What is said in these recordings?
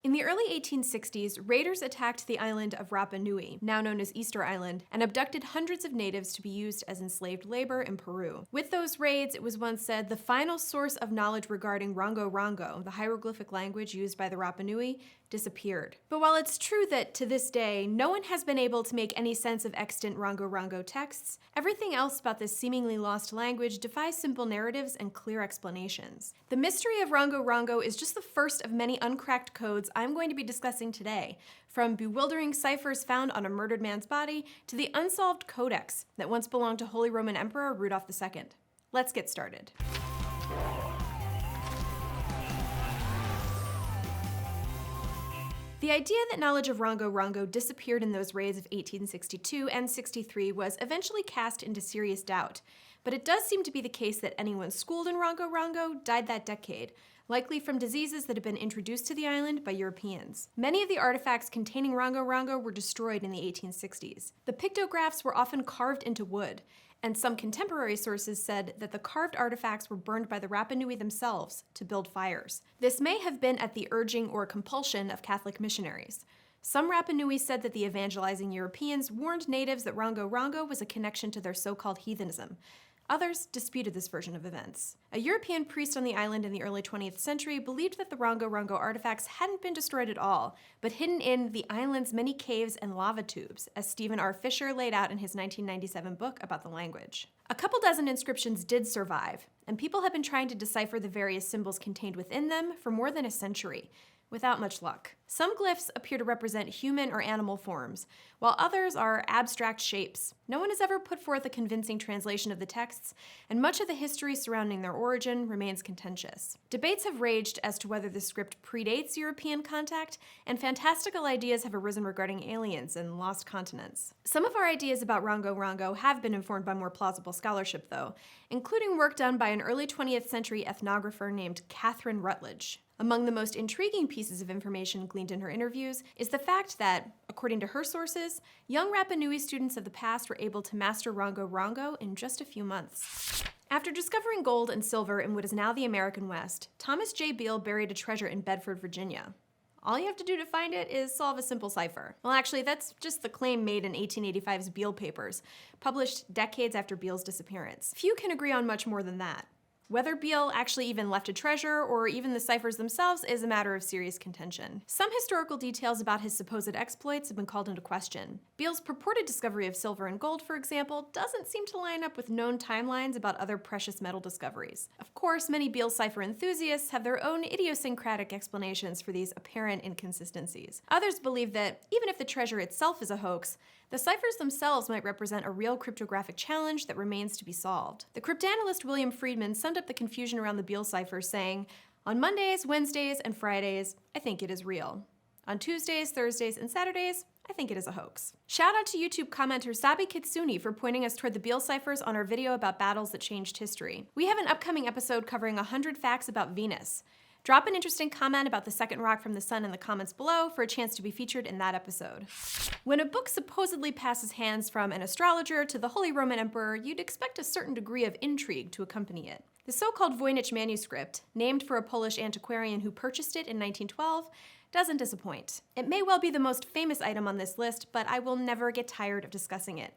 In the early 1860s, raiders attacked the island of Rapa Nui, now known as Easter Island, and abducted hundreds of natives to be used as enslaved labor in Peru. With those raids, it was once said the final source of knowledge regarding Rongo, the hieroglyphic language used by the Rapa Nui, disappeared. But while it's true that, to this day, no one has been able to make any sense of extant Rongo texts, everything else about this seemingly lost language defies simple narratives and clear explanations. The mystery of Rongo is just the first of many uncracked codes I'm going to be discussing today, from bewildering ciphers found on a murdered man's body to the unsolved codex that once belonged to Holy Roman Emperor Rudolph II. Let's get started. The idea that knowledge of Rongo disappeared in those raids of 1862 and 63 was eventually cast into serious doubt, but it does seem to be the case that anyone schooled in Rongo died that decade, likely from diseases that had been introduced to the island by Europeans. Many of the artifacts containing Rongo were destroyed in the 1860s. The pictographs were often carved into wood, and some contemporary sources said that the carved artifacts were burned by the Rapa Nui themselves to build fires. This may have been at the urging or compulsion of Catholic missionaries. Some Rapa Nui said that the evangelizing Europeans warned natives that Rongo was a connection to their so-called heathenism. Others disputed this version of events. A European priest on the island in the early 20th century believed that the Rongo artifacts hadn't been destroyed at all, but hidden in the island's many caves and lava tubes, as Stephen R. Fisher laid out in his 1997 book about the language. A couple dozen inscriptions did survive, and people have been trying to decipher the various symbols contained within them for more than a century, without much luck. Some glyphs appear to represent human or animal forms, while others are abstract shapes. No one has ever put forth a convincing translation of the texts, and much of the history surrounding their origin remains contentious. Debates have raged as to whether the script predates European contact, and fantastical ideas have arisen regarding aliens and lost continents. Some of our ideas about Rongo have been informed by more plausible scholarship, though, including work done by an early 20th century ethnographer named Catherine Rutledge. Among the most intriguing pieces of information gleaned in her interviews is the fact that, according to her sources, young Rapa Nui students of the past were able to master Rongo in just a few months. After discovering gold and silver in what is now the American West, Thomas J. Beale buried a treasure in Bedford, Virginia. All you have to do to find it is solve a simple cipher. Well, actually, that's just the claim made in 1885's Beale Papers, published decades after Beale's disappearance. Few can agree on much more than that. Whether Beale actually even left a treasure, or even the ciphers themselves, is a matter of serious contention. Some historical details about his supposed exploits have been called into question. Beale's purported discovery of silver and gold, for example, doesn't seem to line up with known timelines about other precious metal discoveries. Of course, many Beale cipher enthusiasts have their own idiosyncratic explanations for these apparent inconsistencies. Others believe that, even if the treasure itself is a hoax, the ciphers themselves might represent a real cryptographic challenge that remains to be solved. The cryptanalyst William Friedman summed up the confusion around the Beale ciphers saying, "On Mondays, Wednesdays, and Fridays, I think it is real. On Tuesdays, Thursdays, and Saturdays, I think it is a hoax." Shout out to YouTube commenter Sabi Kitsuni for pointing us toward the Beale ciphers on our video about battles that changed history. We have an upcoming episode covering 100 facts about Venus. Drop an interesting comment about the second rock from the sun in the comments below for a chance to be featured in that episode. When a book supposedly passes hands from an astrologer to the Holy Roman Emperor, you'd expect a certain degree of intrigue to accompany it. The so-called Voynich Manuscript, named for a Polish antiquarian who purchased it in 1912, doesn't disappoint. It may well be the most famous item on this list, but I will never get tired of discussing it.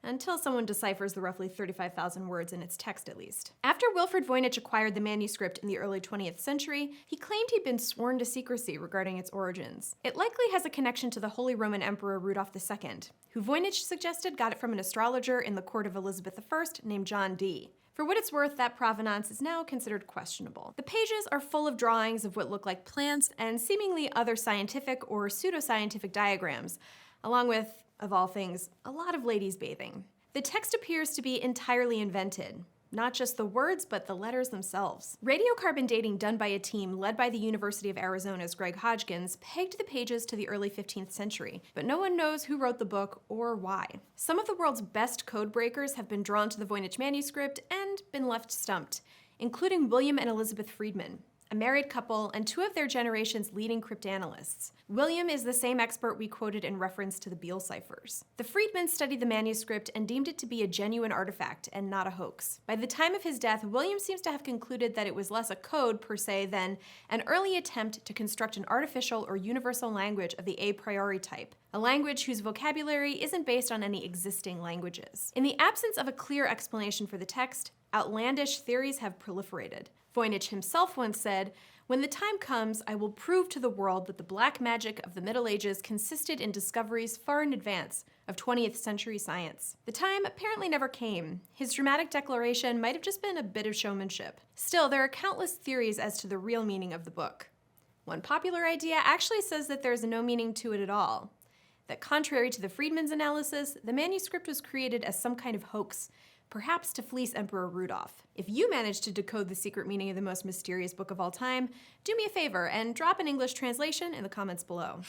Until someone deciphers the roughly 35,000 words in its text, at least. After Wilfrid Voynich acquired the manuscript in the early 20th century, he claimed he'd been sworn to secrecy regarding its origins. It likely has a connection to the Holy Roman Emperor Rudolph II, who Voynich suggested got it from an astrologer in the court of Elizabeth I named John Dee. For what it's worth, that provenance is now considered questionable. The pages are full of drawings of what look like plants and seemingly other scientific or pseudoscientific diagrams, along with, of all things, a lot of ladies bathing. The text appears to be entirely invented. Not just the words, but the letters themselves. Radiocarbon dating done by a team led by the University of Arizona's Greg Hodgkins pegged the pages to the early 15th century, but no one knows who wrote the book or why. Some of the world's best code breakers have been drawn to the Voynich Manuscript and been left stumped, including William and Elizabeth Friedman. a married couple, and two of their generation's leading cryptanalysts. William is the same expert we quoted in reference to the Beale Ciphers. The Friedmans studied the manuscript and deemed it to be a genuine artifact and not a hoax. By the time of his death, William seems to have concluded that it was less a code per se than an early attempt to construct an artificial or universal language of the a priori type, a language whose vocabulary isn't based on any existing languages. In the absence of a clear explanation for the text, outlandish theories have proliferated. Voynich himself once said, "When the time comes, I will prove to the world that the black magic of the Middle Ages consisted in discoveries far in advance of 20th century science." The time apparently never came. His dramatic declaration might have just been a bit of showmanship. Still, there are countless theories as to the real meaning of the book. One popular idea actually says that there's no meaning to it at all, that contrary to the Friedmans' analysis, the manuscript was created as some kind of hoax, perhaps to fleece Emperor Rudolph. If you manage to decode the secret meaning of the most mysterious book of all time, do me a favor and drop an English translation in the comments below.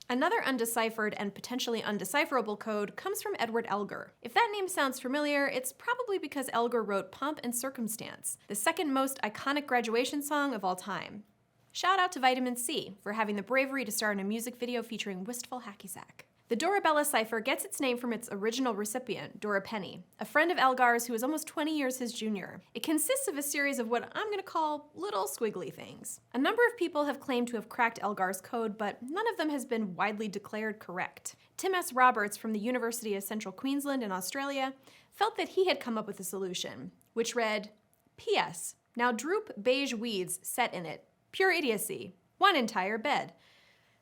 Another undeciphered and potentially undecipherable code comes from Edward Elgar. If that name sounds familiar, it's probably because Elgar wrote Pomp and Circumstance, the second most iconic graduation song of all time. Shout out to Vitamin C for having the bravery to star in a music video featuring wistful hacky sack. The Dorabella cipher gets its name from its original recipient, Dora Penny, a friend of Elgar's who was almost 20 years his junior. It consists of a series of what I'm going to call little squiggly things. A number of people have claimed to have cracked Elgar's code, but none of them has been widely declared correct. Tim S. Roberts from the University of Central Queensland in Australia felt that he had come up with a solution, which read, "P.S. Now droop beige weeds set in it. Pure idiocy. One entire bed.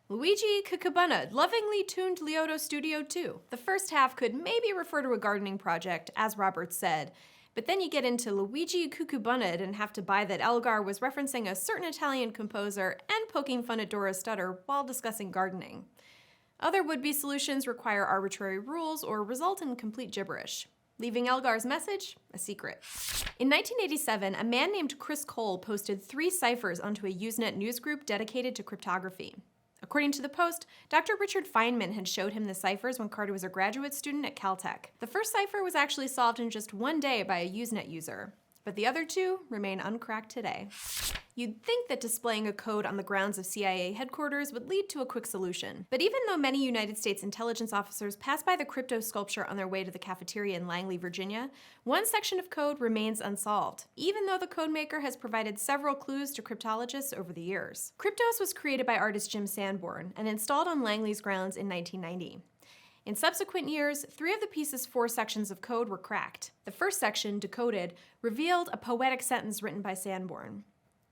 Luigi Cucubunna, lovingly tuned Leoto Studio 2. The first half could maybe refer to a gardening project, as Roberts said, but then you get into Luigi Cucubunna and have to buy that Elgar was referencing a certain Italian composer and poking fun at Dora's stutter while discussing gardening. Other would-be solutions require arbitrary rules or result in complete gibberish, leaving Elgar's message a secret. In 1987, a man named Chris Cole posted 3 ciphers onto a Usenet newsgroup dedicated to cryptography. According to the post, Dr. Richard Feynman had showed him the ciphers when Carter was a graduate student at Caltech. The first cipher was actually solved in just one day by a Usenet user, but the other 2 remain uncracked today. You'd think that displaying a code on the grounds of CIA headquarters would lead to a quick solution. But even though many United States intelligence officers pass by the crypto sculpture on their way to the cafeteria in Langley, Virginia, one section of code remains unsolved, even though the codemaker has provided several clues to cryptologists over the years. Kryptos was created by artist Jim Sanborn and installed on Langley's grounds in 1990. In subsequent years, 3 of the piece's 4 sections of code were cracked. The first section, decoded, revealed a poetic sentence written by Sanborn.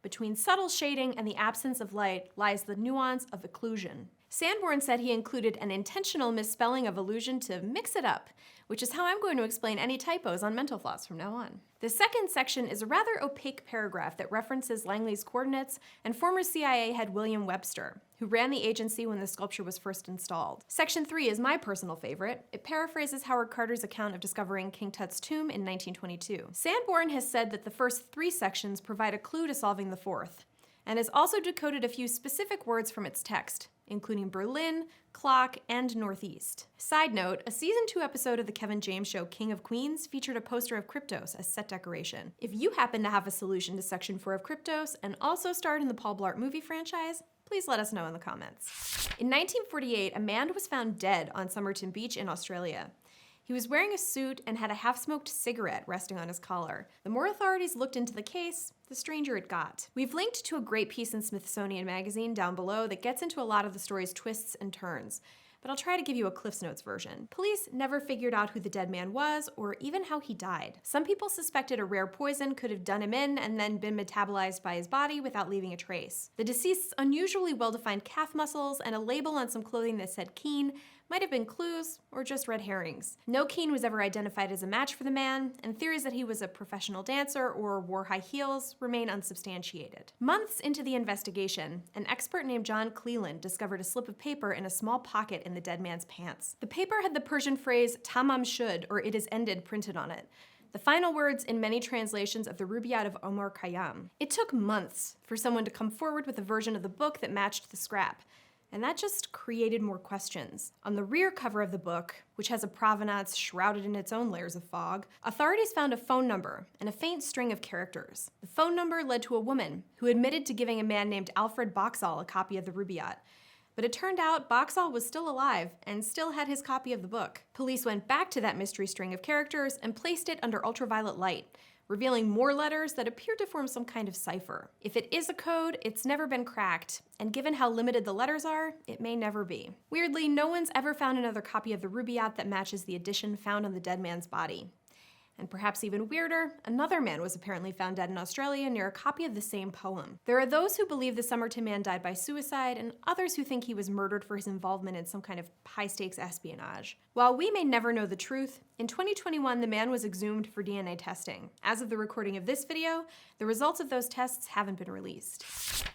Between subtle shading and the absence of light lies the nuance of occlusion. Sanborn said he included an intentional misspelling of illusion to mix it up, which is how I'm going to explain any typos on Mental Floss from now on. The second section is a rather opaque paragraph that references Langley's coordinates and former CIA head William Webster, who ran the agency when the sculpture was first installed. Section 3 is my personal favorite. It paraphrases Howard Carter's account of discovering King Tut's tomb in 1922. Sanborn has said that the first 3 sections provide a clue to solving the 4th, and has also decoded a few specific words from its text, including Berlin, clock, and northeast. Side note, a season 2 episode of the Kevin James show King of Queens featured a poster of Kryptos as set decoration. If you happen to have a solution to Section 4 of Kryptos and also starred in the Paul Blart movie franchise, please let us know in the comments. In 1948, a man was found dead on Somerton Beach in Australia. He was wearing a suit and had a half-smoked cigarette resting on his collar. The more authorities looked into the case, the stranger it got. We've linked to a great piece in Smithsonian Magazine down below that gets into a lot of the story's twists and turns, but I'll try to give you a Cliff's Notes version. Police never figured out who the dead man was or even how he died. Some people suspected a rare poison could have done him in and then been metabolized by his body without leaving a trace. The deceased's unusually well-defined calf muscles and a label on some clothing that said Keen might have been clues or just red herrings. No Keen was ever identified as a match for the man, and theories that he was a professional dancer or wore high heels remain unsubstantiated. Months into the investigation, an expert named John Cleland discovered a slip of paper in a small pocket in the dead man's pants. The paper had the Persian phrase tamam shud, or it is ended, printed on it, the final words in many translations of the Rubaiyat of Omar Khayyam. It took months for someone to come forward with a version of the book that matched the scrap, And that just created more questions. On the rear cover of the book, which has a provenance shrouded in its own layers of fog, authorities found a phone number and a faint string of characters. The phone number led to a woman who admitted to giving a man named Alfred Boxall a copy of the Rubaiyat. But it turned out Boxall was still alive and still had his copy of the book. Police went back to that mystery string of characters and placed it under ultraviolet light, revealing more letters that appeared to form some kind of cipher. If it is a code, it's never been cracked, and given how limited the letters are, it may never be. Weirdly, no one's ever found another copy of the Rubaiyat that matches the edition found on the dead man's body. And perhaps even weirder, another man was apparently found dead in Australia near a copy of the same poem. There are those who believe the Somerton man died by suicide, and others who think he was murdered for his involvement in some kind of high-stakes espionage. While we may never know the truth, in 2021 the man was exhumed for DNA testing. As of the recording of this video, the results of those tests haven't been released.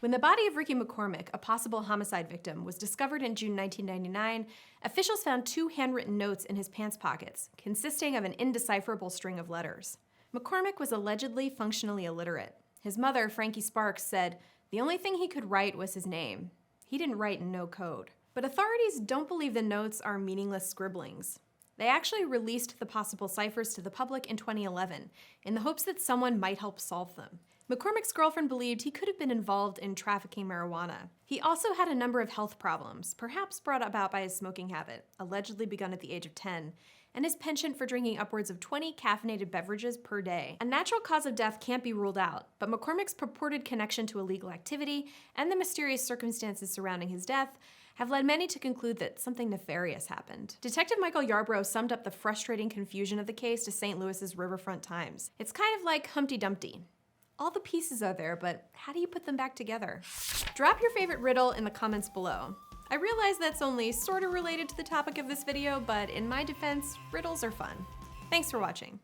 When the body of Ricky McCormick, a possible homicide victim, was discovered in June 1999, officials found 2 handwritten notes in his pants pockets, consisting of an indecipherable string of letters. McCormick was allegedly functionally illiterate. His mother, Frankie Sparks, said the only thing he could write was his name. He didn't write in no code. But authorities don't believe the notes are meaningless scribblings. They actually released the possible ciphers to the public in 2011 in the hopes that someone might help solve them. McCormick's girlfriend believed he could have been involved in trafficking marijuana. He also had a number of health problems, perhaps brought about by his smoking habit, allegedly begun at the age of 10, and his penchant for drinking upwards of 20 caffeinated beverages per day. A natural cause of death can't be ruled out, but McCormick's purported connection to illegal activity and the mysterious circumstances surrounding his death have led many to conclude that something nefarious happened. Detective Michael Yarbrough summed up the frustrating confusion of the case to St. Louis's Riverfront Times. It's kind of like Humpty Dumpty. All the pieces are there, but how do you put them back together? Drop your favorite riddle in the comments below. I realize that's only sort of related to the topic of this video, but in my defense, riddles are fun. Thanks for watching.